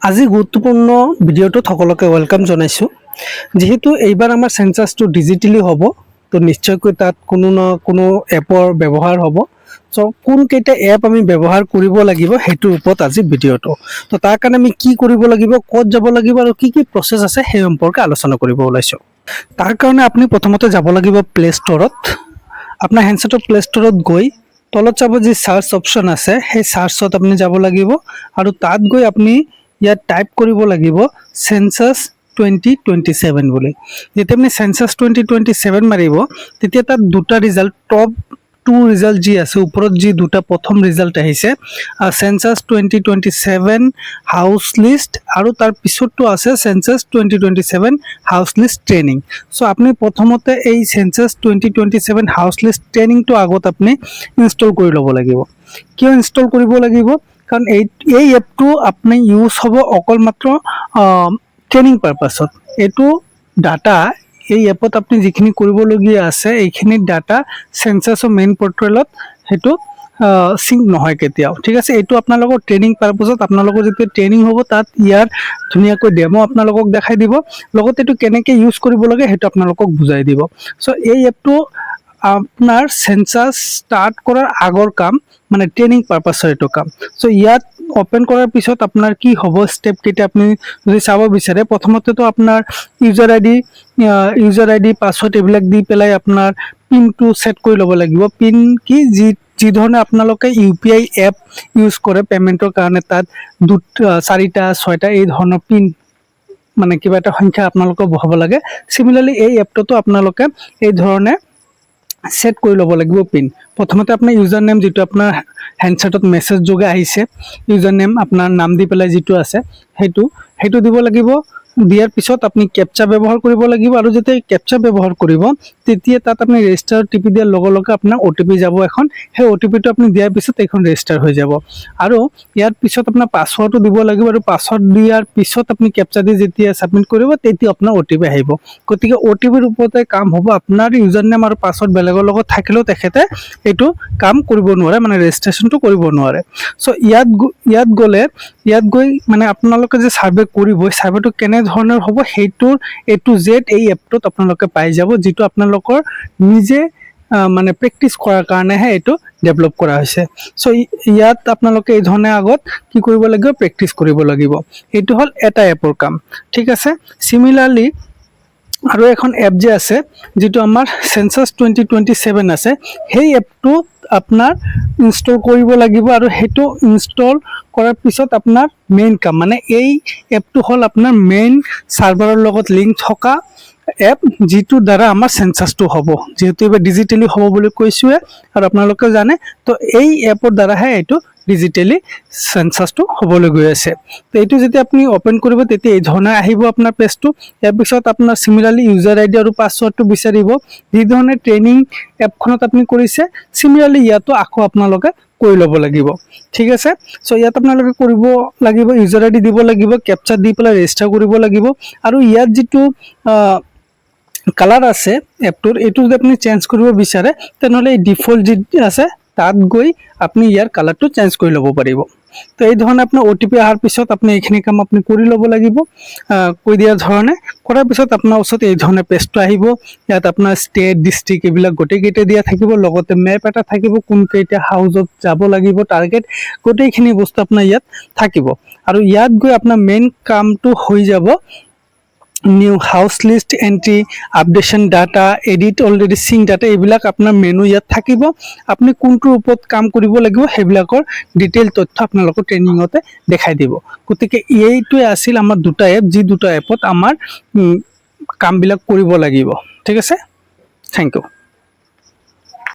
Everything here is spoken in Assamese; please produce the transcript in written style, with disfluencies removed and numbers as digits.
আজি গুৰুত্বপূৰ্ণ ভিডিঅ'টোত সকলোকে ওয়েলকাম জনাইছোঁ। যেহেতু এইবাৰ আমাৰ সেন্সাসটো ডিজিটেলি হ'ব, তো নিশ্চয়কৈ তাত কোনো না কোনো এপৰ ব্যৱহাৰ হ'ব। সো কোন কেইটা এপ আমি ব্যৱহাৰ কৰিব লাগিব সেইটোৰ ওপৰত আজি ভিডিঅ'টো। তো তাৰ কাৰণে আমি কি কৰিব লাগিব, ক'ত যাব লাগিব আৰু কি প্ৰচেছ আছে সেই সম্পৰ্কে আলোচনা কৰিব ওলাইছোঁ। তাৰ কাৰণে আপুনি প্ৰথমতে যাব লাগিব প্লে ষ্টৰত। আপোনাৰ হেণ্ডছেটৰ প্লে ষ্টৰত গৈ তলত চাব যি সাৰ্চ অপশন আছে সেই সাৰ্চত আপনি যাব লাগিব আৰু তাত গৈ আপনি ইয়াত টাইপ কৰিব লাগিব সেন্সাস 2027 বুলি। যেতিয়া আপনি সেন্সাস 2027 মাৰিব তেতিয়া তাত দুটা ৰিজাল্ট, টপ 2 ৰিজাল্ট যি আছে, ওপৰত যি দুটা প্ৰথম ৰিজাল্ট আহিছে সেন্সাস 2027 হাউস লিষ্ট আৰু তাৰ পিছতো আছে সেন্সাস 2027 হাউস লিষ্ট ট্ৰেইনিং। সো আপনি প্ৰথমতে এই সেন্সাস 2027 হাউস লিষ্ট ট্ৰেইনিংটো আগত আপনি ইনস্টল কৰি ল'ব লাগিব। কিয় ইনস্টল কৰিব লাগিব? কাৰণ এই এপটো আপনি ইউজ হ'ব অকল মাত্ৰ ট্ৰেইনিং পাৰপাছত। এইটো ডাটা এই এপত আপনি যিখিনি কৰিবলগীয়া আছে এইখিনি ডাটা সেন্সাসৰ মেইন পৰ্টেলত সেইটো সিঙ্ক নহয় কেতিয়াও, ঠিক আছে। এইটো আপোনালোকৰ ট্ৰেইনিং পাৰপাছত, আপোনালোকৰ যেতিয়া ট্ৰেইনিং হ'ব তাত ইয়াৰ ধুনীয়াকৈ ডেমো আপোনালোকক দেখাই দিব, লগতে এইটো কেনেকৈ ইউজ কৰিব লাগে সেইটো আপোনালোকক বুজাই দিব। সো এই এপটো আপনার সেন্সাস স্টার্ট করার আগর কাম, মানে ট্রেনিং পারপাসের এইটো কাম। সো ইয়াত ওপেন করার পিছত আপনার কি হব স্টেপ কেইটা আপনি যদি চাব বিচারে, প্রথমতে তো আপনার ইউজার আইডি পাসওয়ার্ড এইবিলাক দি পেলাই আপনার পিনটো সেট কৰি ল'ব লাগিব। পিন কি যি ধৰণে আপোনালোকে ইউপিআই এপ ইউজ কৰে পেমেন্টৰ কাৰণে, তাত 4টা 6টা এই ধৰণৰ পিন, মানে কিবা এটা সংখ্যা আপোনালোকে বহাব লাগে। সিমিলাৰলি এই এপটোতো আপোনালোকে এই ধৰণে সেট কৰি ল'ব লাগিব পিন। প্ৰথমতে আপোনাৰ ইউজাৰ নেম যিটো আপোনাৰ হেণ্ডছেটত মেছেজ যোগে আহিছে, ইউজাৰ নেম আপোনাৰ নাম দি পেলাই যিটো আছে সেইটো দিব লাগিব। দিয়াৰ পিছত আপুনি কেপচা ব্যৱহাৰ কৰিব লাগিব, আৰু যেতিয়া কেপচা ব্যৱহাৰ কৰিব তেতিয়া তাত আপুনি ৰেজিষ্টাৰ টিপি দিয়াৰ লগে লগে আপোনাৰ অটিপি যাব এখন। সেই অটিপিটো আপুনি দিয়াৰ পিছত এইখন ৰেজিষ্টাৰ হৈ যাব, আৰু ইয়াৰ পিছত আপোনাৰ পাছৱৰ্ডটো দিব লাগিব, আৰু পাছৱৰ্ড দিয়াৰ পিছত আপুনি কেপচা দি যেতিয়া সাবমিট কৰিব তেতিয়া আপোনাৰ অটিপি আহিব। গতিকে অটিপিৰ ওপৰতে কাম হ'ব। আপোনাৰ ইউজাৰ নেম আৰু পাছৱৰ্ড বেলেগৰ লগত থাকিলেও তেখেতে এইটো কাম কৰিব নোৱাৰে, মানে ৰেজিষ্ট্ৰেশ্যনটো কৰিব নোৱাৰে। সো ইয়াত গৈ মানে আপোনালোকে যে সাৰ্ভে কৰিব, সাৰ্ভেটো কেনে ধৰণৰ হ'ব সেইটোৰ A to Z এই এপটোত আপোনালোকে পাই যাব, যিটো আপোনালোকৰ নিজে মানে প্ৰেক্টিচ কৰাৰ কাৰণেহে এইটো ডেভেলপ কৰা হৈছে। সো ইয়াত আপোনালোকে এই ধৰণে আগত কি কৰিব লাগিব, প্ৰেক্টিচ কৰিব লাগিব। এইটো হ'ল এটা এপৰ কাম, ঠিক আছে। সিমিলাৰলি আৰু এখন এপ যে আছে যিটো আমাৰ সেন্সাস 2027 আছে, সেই এপটো আপনাৰ ইনস্টল কৰিব লাগিব, আৰু সেইটো ইনস্টল কৰাৰ পিছত আপোনাৰ মেইন কাম, মানে এই এপটো হ'ল আপোনাৰ মেইন সাৰ্ভাৰৰ লগত লিংক থকা এপ, যিটোৰ দ্বাৰা আমাৰ সেন্সাসটো হ'ব। যেহেতু এবাৰ ডিজিটেলি হ'ব বুলি কৈছোঁৱে আৰু আপোনালোকে জানে, তো এই এপৰ দ্বাৰাহে এইটো ডিজিটেলি সেন্সাসটো হ'বলৈ গৈ আছে। তো এইটো যেতিয়া আপুনি ওপেন কৰিব তেতিয়া এই ধৰণে আহিব আপোনাৰ পেজটো। ইয়াৰ পিছত আপোনাৰ সিমিলাৰলি ইউজাৰ আইডি আৰু পাছৱৰ্ডটো বিচাৰিব, যি ধৰণে ট্ৰেইনিং এপখনত আপুনি কৰিছে সিমিলাৰলি ইয়াতো আকৌ আপোনালোকে কৰি ল'ব লাগিব, ঠিক আছে। সো ইয়াত আপোনালোকে কৰিব লাগিব, ইউজাৰ আইডি দিব লাগিব, কেপচা দি পেলাই ৰেজিষ্টাৰ কৰিব লাগিব, আৰু ইয়াত যিটো কালাৰ আছে এপটোৰ, এইটো যদি আপুনি চেঞ্জ কৰিব বিচাৰে তেনেহ'লে এই ডিফল্ট যি আছে তাত গৈ আপনি ইয়াৰ কালাৰটো চেঞ্জ কৰি ল'ব পাৰিব। তো এই ধৰণে আপোনাৰ অটিপি অহাৰ পিছত আপুনি এইখিনি কাম আপুনি কৰি ল'ব লাগিব। কৈ দিয়াৰ ধৰণে কৰাৰ পিছত আপোনাৰ ওচৰত এই ধৰণে পেজটো আহিব। ইয়াত আপোনাৰ ষ্টেট, ডিষ্ট্ৰিক্ট এইবিলাক গোটেইকেইটা দিয়া থাকিব, লগতে মেপ এটা থাকিব, কোনকেইটা হাউচত যাব লাগিব, টাৰ্গেট, গোটেইখিনি বস্তু আপোনাৰ ইয়াত থাকিব। আৰু ইয়াত গৈ আপোনাৰ মেইন কামটো হৈ যাব new house list entry, updation data, edit already sync data, এইবিলাক আপোনাৰ মেনু ইয়াত থাকিব। আপুনি কোনটোৰ ওপৰত কাম কৰিব লাগিব সেইবিলাকৰ ডিটেইল তথ্য আপোনালোকৰ ট্ৰেইনিঙতে দেখাই দিব। গতিকে এইটোৱে আছিল আমাৰ দুটা এপ, যি দুটা এপত আমাৰ কামবিলাক কৰিব লাগিব, ঠিক আছে। Thank U.